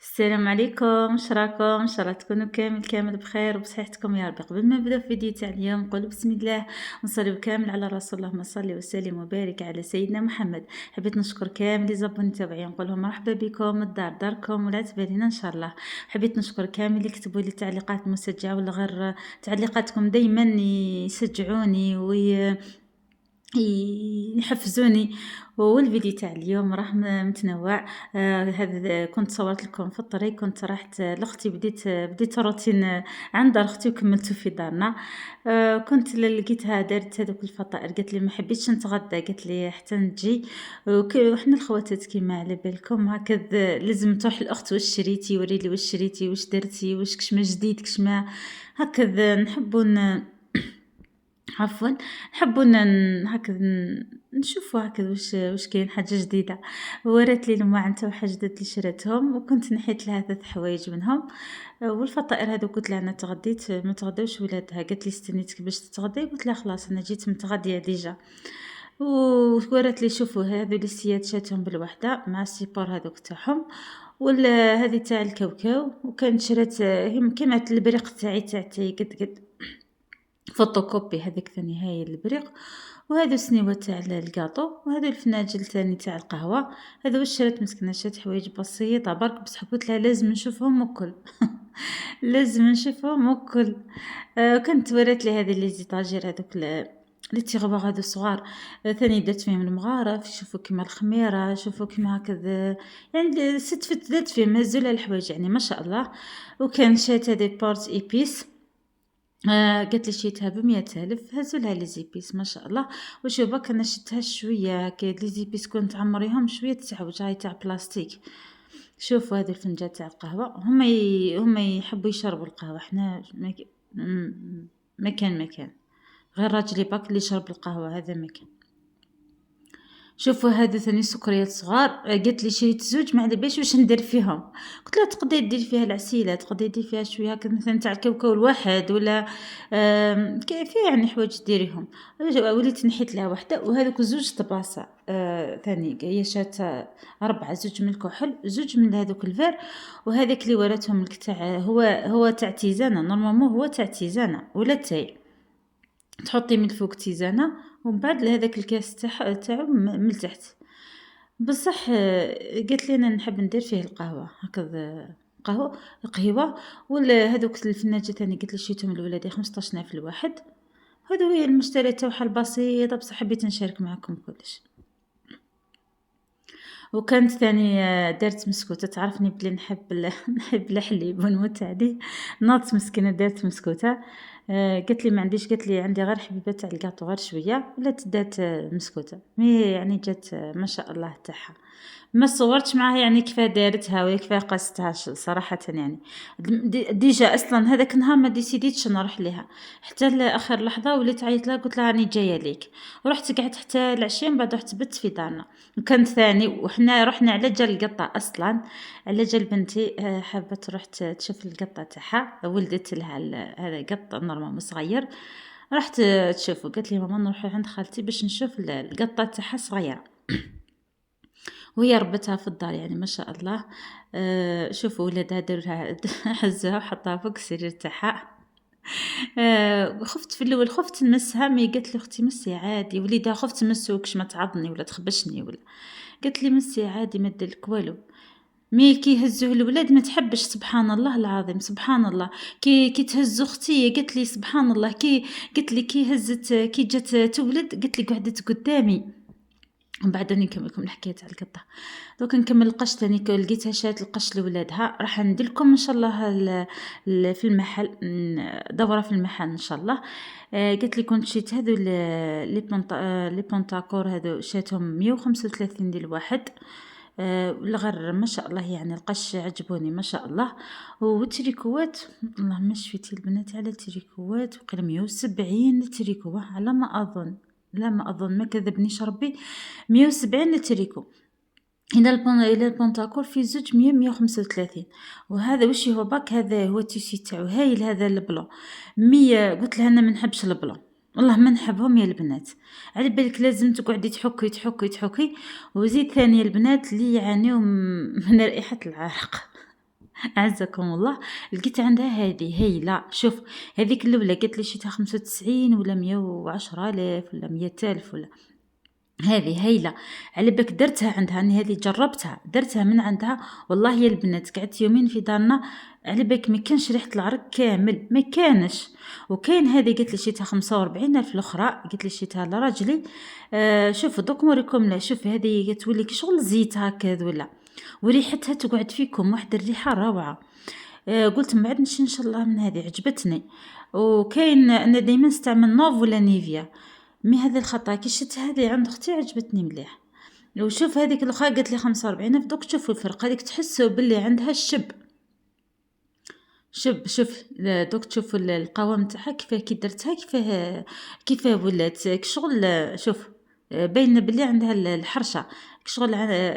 السلام عليكم، شراكم؟ ان شاء الله تكونوا كامل بخير وبصحتكم يا ربي. قبل ما نبدا في فيديو تاع اليوم نقول بسم الله ونصلي كامل على رسول الله، اللهم صل وسلم وبارك على سيدنا محمد. حبيت نشكر كامل لي زبوني تابعين، نقول لهم مرحبا بكم، الدار داركم ولا تبالينا ان شاء الله. حبيت نشكر كامل اللي كتبوا لي تعليقات مسجعه ولا غير تعليقاتكم دائما يشجعوني يحفزوني. والفيديو تاع اليوم راه متنوع. هذا كنت صورت لكم في الطريق، كنت رحت لاختي، بديت الروتين عند اختي وكملته في دارنا. كنت لقيتها دارت هذوك الفطائر، قالت لي ما حبيتش نتغدى، قالت لي حتى نجي. وحنا الخواتات كيما على بالكم هكذا لازم تروح الاخت واش شريتي، وري لي واش شريتي، واش درتي، واش كشما جديد كشما هكذا. عفوا نحبوا هكذا نشوفوا هكذا واش كاين حاجه جديده. ورات لي الماء نتا حاجه اللي شريتهم، وكنت نحيت لها 3 حوايج منهم. والفطائر هذو قلت لها انا تغديت، ما تغداوش ولادها. قالت لي استنيتك باش تتغدي، قلت لها خلاص انا جيت متغديه ديجا. وورات لي شوفوا هذو لي سيات شاتهم بالوحده مع السيبور هذوك تاعهم، ولا هذه تاع الكاوكاو. وكانت شرات هم كيما البريق تاعي قد فوتوكوبي هذاك ثاني هاي البريق. وهذو سنيوة تاع الكاطو، وهذو الفناجل ثاني تاع القهوه. هذا واش شريت مسكنه، شريت حوايج بسيطه برك، بصح قلت لها لازم نشوفهم وكل لازم نشوفهم وكل. كنت ورات لي هذه لي زيتاجير هذوك لي تيغبا هذو صغار. ثاني درت فيهم المغارف، شوفوا كيما الخميره، شوفوا كيما هكذا. يعني ست درت فيهم هزوا لها الحوايج يعني ما شاء الله. وكان شات هذه بورت ايبيس. قالت لي شريتها ب100,000، هزوا لها لي زيبيس ما شاء الله. وشوف باك انا شدتها شويه هكا لي زيبيس كنت عمريهم شويه تعوج هاي تاع بلاستيك. شوفوا هذا الفنجان تاع القهوه، هما يحبوا يشربوا القهوه. احنا ما كان غير راجلي باك اللي يشرب القهوه، هذا ما كان. شوفوا هذو ثاني سكريات صغار. قالت لي شريت زوج ما على باليش واش ندير فيهم. قلت لها تقدري دير فيها العسيله، تقدري دير فيها شويه هكا مثلا تاع الكاوكاو الواحد، ولا كيف يعني حوايج ديريهم. وليت نحيت لها وحده. وهذوك زوج طباسه ثاني هي شات 4، زوج من الكحل، زوج من هذوك الفير. وهذاك اللي وراتهم لك تاع هو تاع تيزانه، نورمالمون هو تاع تيزانه ولا تاي. تحطي من الفوق تيزانه، ومن بعد لهذاك الكاس تاعو من التحت. بصح قالت لي انا نحب ندير فيه القهوه هكذا، قهوه. ولا هذوك الفناجه ثاني قلت لي شريتهم لولادي 15 في الواحد. هذو هي المشتريات تاعها البسيطه، بصح حبيت نشارك معكم كلش. وكانت ثاني دارت مسكوته، تعرفني بلي نحب الحليب ونموت عليه. ناضت مسكينه دارت مسكوته. قالت لي ما عنديش، قالت لي عندي غير حبيبه تاع الكاطو غير شويه، ولا دات مسكوته مي يعني جات ما شاء الله تاعها. ما صورتش معاها يعني كيف دارتها ولا كيف قاستها صراحه يعني. ديجا اصلا هذاك النهار ما ديسيديتش نروح لها حتى لاخر لحظه، وليت عيط لها قلت لها راني جايه ليك. ورحت قعدت حتى العشيه، من بعد رحت بت في دارنا. وكان ثاني وحنا رحنا على جال القطه اصلا، على جال بنتي حابه تروح تشوف القطه تاعها، ولدت لها هذا قط نورمال صغير. رحت تشوفه، قالت لي ماما نروح عند خالتي باش نشوف القطه تاعها صغيره، وهي ربتها في الدار يعني ما شاء الله. شوفوا ولادها دارولها حزوها وحطها فوق السرير تاعها. خفت في الاول، خفت نمسها، مي قالت لي اختي مسي عادي. وليدها خفت نمسو كش ما تعضني ولا تخبشني ولا. قالت لي مسي عادي ما ديرلك والو. مي كي يهزوه الولاد ما تحبش، سبحان الله العظيم سبحان الله. كي تهز اختي قالت لي سبحان الله، قالت لي كي هزت كي جات تولد، قالت لي قعدت قدامي. ومن بعد راني نكمل لكم الحكايه تاع القطه. دوك نكمل القش ثاني. لقيتها شات القش لولادها، راح ندير لكم ان شاء الله في المحل، دوره في المحل ان شاء الله. قالت لي كنت شيت هذو لي بونتاكور هذو شاتهم 135 ديال الواحد. الغر ما شاء الله يعني القش عجبوني ما شاء الله. والتريكوات والله ما شفيتي البنات على التريكوات، وقيل 170 التريكو على ما اظن، لا ما اظن ما كذبنيش ربي. 170 التريكو. الى البونتاكور في زوج 135. وهذا وش هو باك، هذا هو التيشي تاعو هايل هذا البلون. 100. قلت لها انا ما نحبش البلون، والله ما نحبهم يا البنات. على بالك لازم تقعدي تحكي. وزيد ثاني البنات اللي يعانيو من رائحه العرق. أعزكم الله. لقيت عندها هذه هايلة، شوف هذيك الأولى قالت لي شريتها 95 ولا 110,000 ولا 100,000 ولا هذه هايلة. على بالك درتها عندها، أنا هذه جربتها درتها من عندها والله يا البنات قعدت يومين في دارنا، على بالك ما كانش ريحة العرق كامل ما كانش. وكاين هذه قالت لي شريتها 45,000 الأخرى قالت لي شريتها لراجلي. شوف دوك نوريكم. لا شوف هذه تولي كي شغل زيت هكذا ولا، وريحتها تقعد فيكم واحد الريحة روعة. قلت من بعد نشري إن شاء الله من هذه عجبتني. وكاين أنا دايما نستعمل نوف ولا نيفيا، مي هذا الخطا كي شفت هذه عند اختي عجبتني مليح. وشوف هذيك الاخرى قالت لي 45 دوك تشوفوا الفرق، هذيك تحسوا باللي عندها الشب. شوف دوك تشوفوا القوام تاعها كيفاه كي درتها كيفاه ولات كشغل. شوف باينه بلي عندها الحرشه كشغل،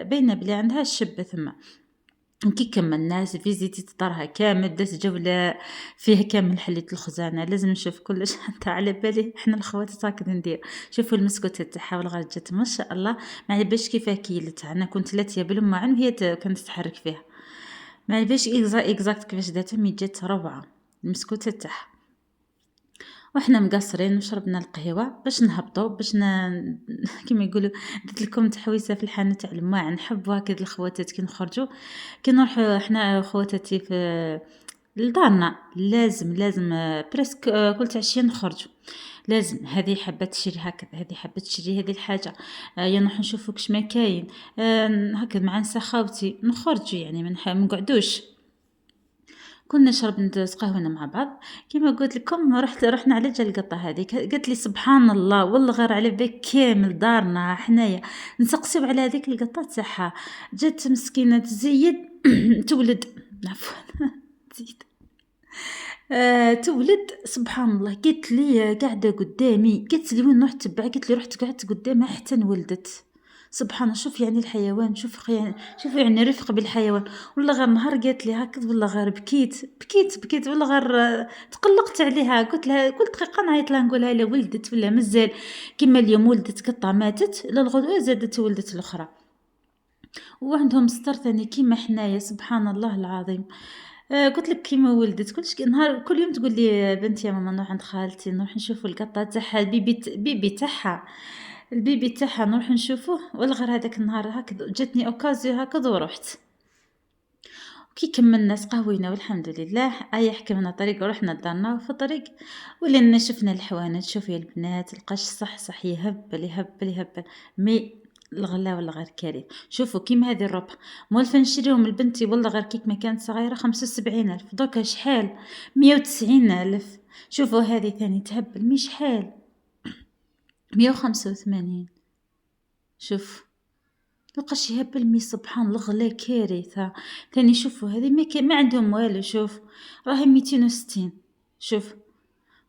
باينه بلي عندها الشب ثم. كي كملنا فيزيتي دارها كامل، دات جولة فيه كامل، حليت الخزانة لازم نشوف كلش حتى على بالي احنا الخوات هكذا ندير. شوفوا المسكوتة تاعها والغرض جات ما شاء الله، ما على بالش كيفاه كيلتها. انا كنت لاتيه بالماعن وهي كانت تتحرك فيها، ما على بالش اكزاكت كيفاش داتها، مي جات روعة المسكوتة تاعها. وحنا مقصرين وشربنا القهوة باش نهبطوا كيما يقولوا درت لكم تحويسه في الحانوت تاع الماء. نحب هكذا الخواتات كي نخرجوا، كي نروحوا احنا خواتاتي في لدارنا لازم بريسك كل عشيه نخرجوا. لازم هذه حابه تشري هكذا، هذه حابه تشري هذه الحاجه، يا نروح نشوفوا كش ما كاين. هكذا مع نسا خاوتي نخرجوا يعني ما نقعدوش. كنا نشرب قهونا مع بعض. كيما قلت لكم رحنا على جال القطه هذه، قالت لي سبحان الله والله غير على بالك كامل دارنا حنايا نسقسيو على هذيك القطه تاعها. جات مسكينه تزيد تولد عفوا تزيد تولد سبحان الله. قالت لي قاعده قدامي، قالت لي وين نروح تبع، قالت لي رحت قعدت قدامها حتى ولدت. سبحان الله، شوف يعني الحيوان، شوف يعني رفق بالحيوان. والله غير نهار قالت لي هكذا والله غير بكيت والله غير تقلقت عليها. قلت دقيقه نعيط لها نقولها لا ولدت ولا مازال. كيما اليوم ولدت قطه ماتت، للغدوه زادت ولدت الاخرى. وعندهم ستر ثاني كيما حنايا سبحان الله العظيم. قلت لك كيما ولدت كل يوم تقول لي بنتي يا ماما نروح عند خالتي نروح نشوفوا القطه تاعها البيبي تاعها نروح نشوفوه. ولا غير هذاك النهار هكذا جاتني اوكازيو هكذا ورحت. كي كملنا قهوينا والحمد لله حكمنا طريق ورحنا لدارنا. وفي الطريق ولينا شفنا الحيوانات. شوفي البنات القش صح يهبل مي الغلا ولا غير كارثه. شوفوا كيما هذه الربع مولفه نشريهم لبنتي والله غير كيك ما كانت صغيره 75,000 دوكا شحال 190,000. شوفوا هذه ثاني تهبل مي شحال 185. شوف القش يهبل مي سبحان الله غلا كارثه ثاني. شوفوا هذه ما عندهم والو، شوف راهي 260. شوف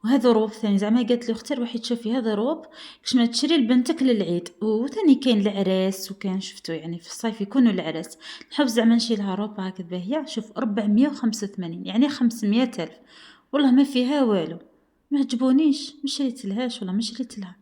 وهذا روب ثاني زعما قالت لي اختي روحي تشوفي هذا روب كش ما تشري لبنتك للعيد. وثاني كاين العراس وكان شفتوا يعني في الصيف يكونوا العراس. نحب زعما نشيلها روب هكذا باهيه. شوف 485 يعني 500,000 والله ما فيها والو. ما عجبونيش ما شريت لهاش ولا ما شريت لها.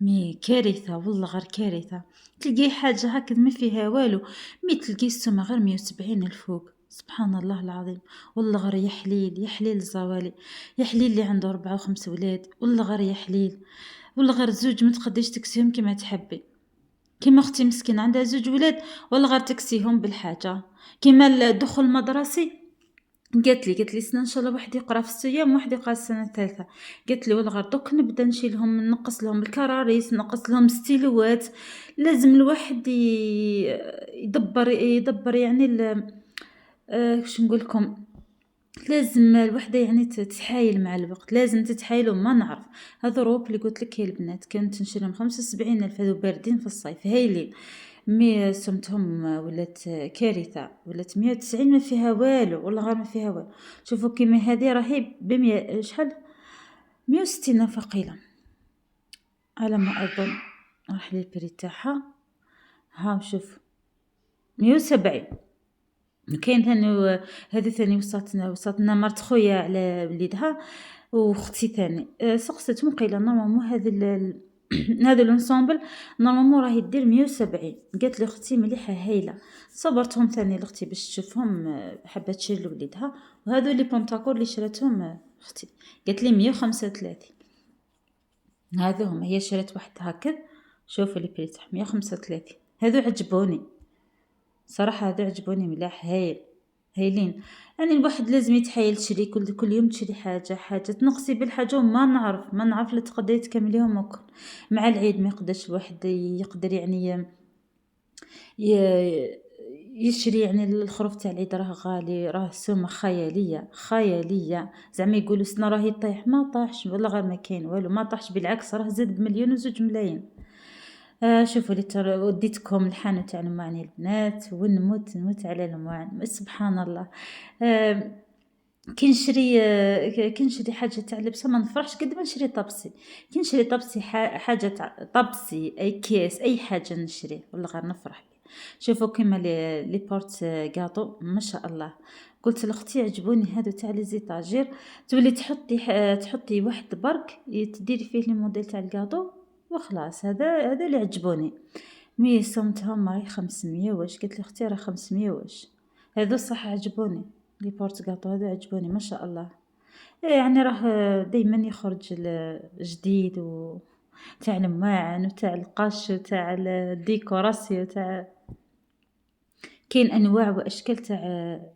مي كارثه والله غير كارثه. تلقي حاجه هكذا ما فيها والو، مي تلقي السومه غير 170 الفوق. سبحان الله العظيم والله غير يا حليل الزوالي، يا حليل اللي عنده 4 و5 ولاد والله غير يا حليل. والله غير زوج ما تقديش تكسيهم كما تحبي. كيما اختي مسكينه عندها زوج ولاد والله غير تكسيهم بالحاجه. كيما الدخول المدرسي قالت لي سنه ان شاء الله واحد يقرا في الصيام واحد يقرا السنه الثالثه. قالت لي والله غير دوك نبدا نشيلهم نقص لهم الكراريس نقص لهم ستيلوات. لازم الواحد يدبر يعني واش نقول لكم، لازم الوحده يعني تتحايل مع الوقت، لازم تتحايلوا. ما نعرف هذا روب اللي قلت لك هي البنات كانت نشريهم 75,000 هذو باردين في الصيف هايلين. مي سمتهم ولات كارثه، ولات 190 ما فيها والو والله غير ما فيها والو. شوفوا كيما هذه راهي ب100 شحال 160 فقيله على ما اظن. راح لي البري تاعها ها شوف 170. كاين ثاني هذه ثاني وصلتنا مرت خويا على وليدها واختي ثاني سقستهم قيله نورمالمون هذه هذا الانسامبل نورمالمون راهي دير 170. قالت لي اختي مليحه هايله. صبرتهم ثاني لاختي باش تشوفهم، حابه تشري لوليدها. وهذو لي بونتاكور اللي شراتهم اختي قالت لي 135. هذو هما، هي شرات واحد هكذا. شوفوا لي بري تاعهم 135. هذو عجبوني صراحه، هذو عجبوني ملاح هايلين. يعني الواحد لازم يتحايل تشري كل يوم تشري حاجه تنقصي بالحاجه، وما نعرف لا تقدري تكمليهم وكل. مع العيد ما يقدرش الواحد يقدر يعني يشري. يعني الخروف تاع العيد راه غالي، راه سومه خياليه. زعما يقولوا سنا راه يطيح، ما طاحش ولا غير ما كاين والو، ما طاحش بالعكس راه زاد بمليون وزوج ملايين. شوفوا لي ترى وديتكم الحانوت تاع الماعن البنات، ونموت على الماعن سبحان الله. كي نشري حاجه تاع لبسه ما نفرحش قد ما نشري طبسي. كي نشري طبسي حاجه تاع طبسي، اي كيس اي حاجه نشري ولا غير نفرح بيه. شوفوا كيما لي بورت غاطو ما شاء الله. قلت لاختي عجبوني هادو تاع لي زيتاجير، تولي تحطي واحد برك تديري فيه لي موديل تاع الغاطو وخلاص. هذا اللي عجبوني. مي صمتهم راهي 500 واش. قلت لي اختي راه 500 واش. هذو صح عجبوني لي بورتغاطو، هذا عجبوني ما شاء الله. يعني راه دائما يخرج الجديد و تاع الماعن وتاع القش وتاع الديكوراسيون تاع. كاين انواع واشكال تاع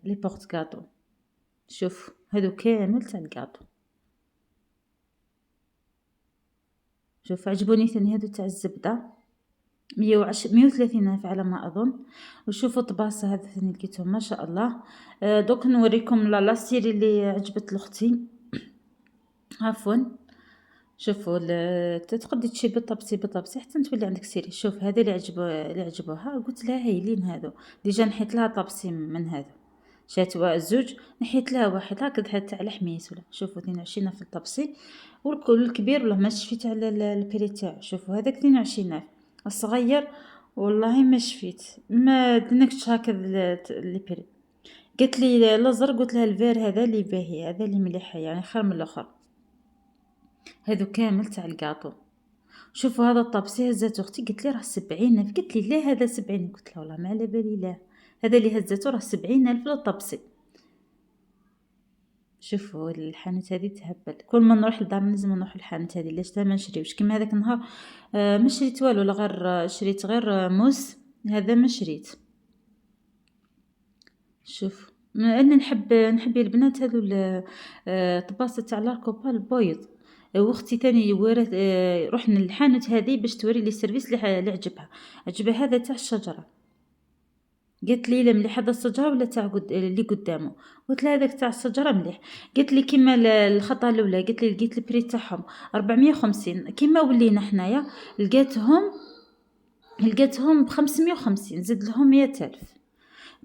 لي بورتغاطو. شوف هادو كامل تاع الكاطو. شوف عجبوني ثاني هادو تاع الزبده 130 ألف على ما أظن. وشوفوا طباسة هذا ثاني لقيتهم ما شاء الله. دوك نوريكم لا سيري اللي عجبت لأختي. عفوا شوفوا تقدري تشي بالطبسي حتى تولي عندك سيري. شوف هذا اللي عجبوها قلت لها هايلين هادو. ديجا نحيت لها طبسي من هذا، شات زوج نحيت لها واحد هكذا تاع الحميس ولا. شوفوا 22 في الطبسي، والكل الكبير والله ما شفيت على البري تاعو. شوفوا هذاك 22 الصغير والله ما شفيت، ما دنكش هكذا لي بري. قالت لي الازرق، قلت لها الفير هذا اللي باهي، هذا اللي مليح يعني خير من الاخر. هذو كامل تاع الكاطو. شوفوا هذا الطبسي هزات اختي قالت لي راه 70 ألف. قلت لي لا هذا 70. قلت لها والله ما على بالي لا هذا اللي هزته راه 70 ألف للطبسي. شوفوا الحانوت هذه تهبل. كل ما نروح لدار لازم نروح الحانوت هذه. ليش ما نشريوش كيما هذاك النهار؟ ما شريت والو، لا غير شريت غير موس. هذا ما شريت. شوف انا نحب البنات هذو الطباسه تاع لاركوبا البيض. واختي ثاني ورات رحنا للحانوت هذه باش توري لي السيرفيس اللي عجبها هذا تاع الشجره. قالت لي لا مليح هذا الشجره ولا تاع اللي قدامه. قلت لها هذاك تاع الشجره مليح. قالت لي كيما الخطه الاولى. قالت لي لقيت البري تاعهم 450 كيما ولينا حنايا. لقيتهم ب 550 زد لهم 100 ألف.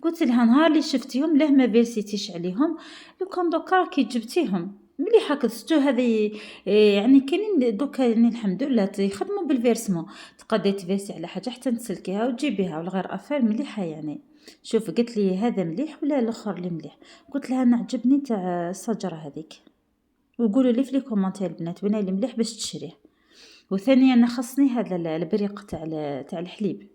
قلت لها نهار اللي شفتيهم له ما فيرسيتيش عليهم، لو كان دوكا راكي جبتيهم مليح هكا ستو هذه. يعني كاينين دوكا يعني الحمد لله يخدموا بالفيرسمون، تقدري تفيرسي على حاجه حتى تسلكيها وتجيبيها ولا غير افير مليحه يعني. شوف قالت لي هذا مليح ولا الاخر اللي مليح. قلت لها انا عجبني تاع الشجره هذيك، وقولوا لي في لي كومونتير البنات وين اللي مليح باش تشريه. وثانيا انا خصني هذا البريق تاع الحليب.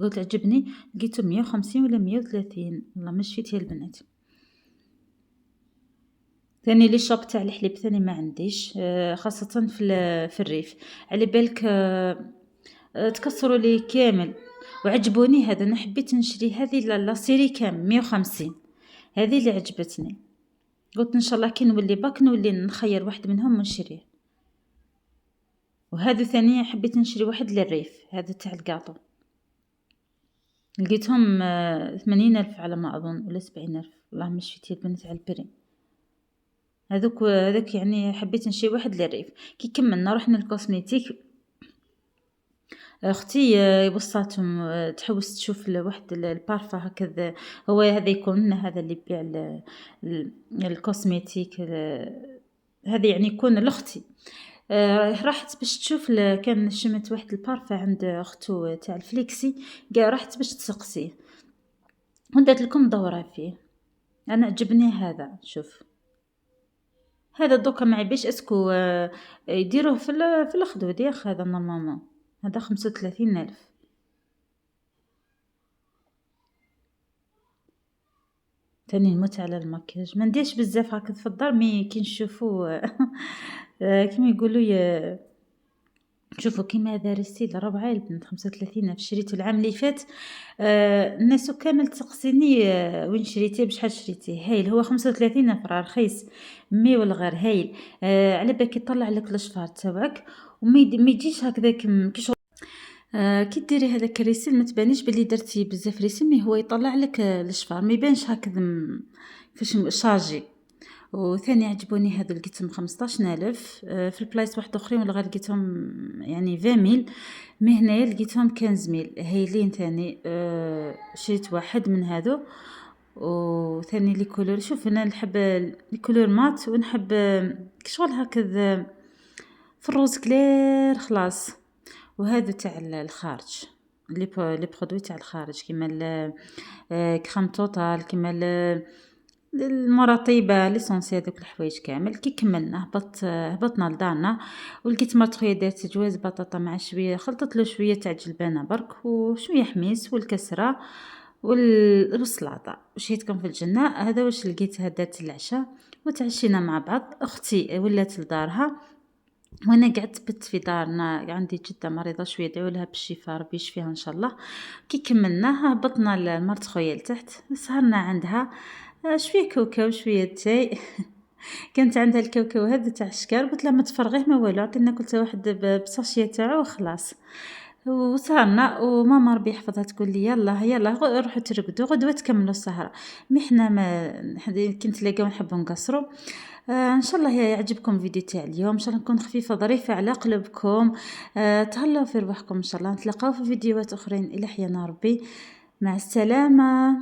قلت عجبني لقيته 150 ولا 130 والله ما شفيت يا البنات. ثاني لي شوب تاع الحليب ثاني ما عنديش، خاصة في الريف. على بالك تكسروا لي كامل. وعجبوني هذا انا حبيت نشري هذه لا سيري كامل 150. هذه اللي عجبتني. قلت ان شاء الله كي نولي باك نولي نخير واحد منهم ونشريه. وهذا ثاني حبيت نشري واحد للريف هذا تاع الكاطو. لقيتهم 80 ألف على ما أظن ولا 70 ألف والله ما شفت البنات على البري. هذاك يعني حبيت نشري واحد للريف. كي كملنا رحنا للكوسميتيك. اختي وصاتهم تحوس تشوف واحد البارفا هكذا. هو هذا يكون هذا اللي يبيع الكوسميتيك هذا يعني يكون لاختي. راحت باش تشوف كان شمت واحد البارفا عند اختو تاع الفليكسي. راحت باش تسقسيه ودات لكم دوره فيه. انا عجبني هذا. شوف هذا دوكا ما يبيش اسكو يديروه في الخدود ياخ هذا نورمالمون، هذا 35,000. تاني نموت على المكياج، ما نديرش بزاف هاكا في الدار، مي كي نشوفو كيما يقولوا شوفوا كيما هذا ريستيل ربعة البنت 35,000 شريته العام اللي فات. الناس كامل تسقسيني وين شريتيه بشحال شريتيه، هايل هو 35,000 راه رخيص مي ولا غير هايل. على بالك يطلع لك الشفار تاوعك وما ما يجيش هكذاك كي شغل. كي ديري هذاك الريسيل ما تبانيش بلي درتي بزاف ريسيل، مي هو يطلع لك الشفار ما يبانش هكذا كيفاش شارجي. وثاني عجبوني هذا لقيتهم 15,000 في البلايص واحد اخرين ولا غير لقيتهم يعني 20,000، مي هنايا لقيتهم 15,000 هايلين ثاني. شريت واحد من هذو. وثاني لي كولور، شوف انا نحب لي كولور مات ونحب شغل هكذا في الروز كلير خلاص. وهذا تاع الخارج، لي برودوي تاع الخارج كيما كريم توتال، كيما المرطيبة ليسونسي، هذوك الحوايج كامل. كي كملنا هبطنا لدارنا ولقيت مرت خويا دارت جواز بطاطا مع شويه، خلطت له شويه تاع جلبانه برك وشويه حميص والكسره والسلطه وشيتكم في الجنه. هذا واش لقيتها دارت العشاء وتعشينا مع بعض. اختي ولات لدارها وانا قعدت بت في دارنا، عندي جده مريضه شويه، ادعوا لها بالشفاء ربي يشفيها ان شاء الله. كي كملنا هبطنا لمرت خويا لتحت، سهرنا عندها شويه كوكا وشويه تاي. كانت عندها الكاوكاو هذا تاع الشكار، قلت لها ما تفرغيه ما والو، عطينا كل واحد بصاشيه تاعو وخلاص. وسهرنا وماما ربي يحفظها تقول لي يلا يلا روحوا ترقدوا غدوه تكملوا السهره. مي حنا ما كنت لاقاو نحبوا نقصروا. ان شاء الله يعجبكم الفيديو تاع اليوم، ان شاء الله نكون خفيفه ظريفه على قلوبكم. تهلاو في رواحكم، ان شاء الله نتلاقاو في فيديوهات اخرين الى حيانا ربي. مع السلامه.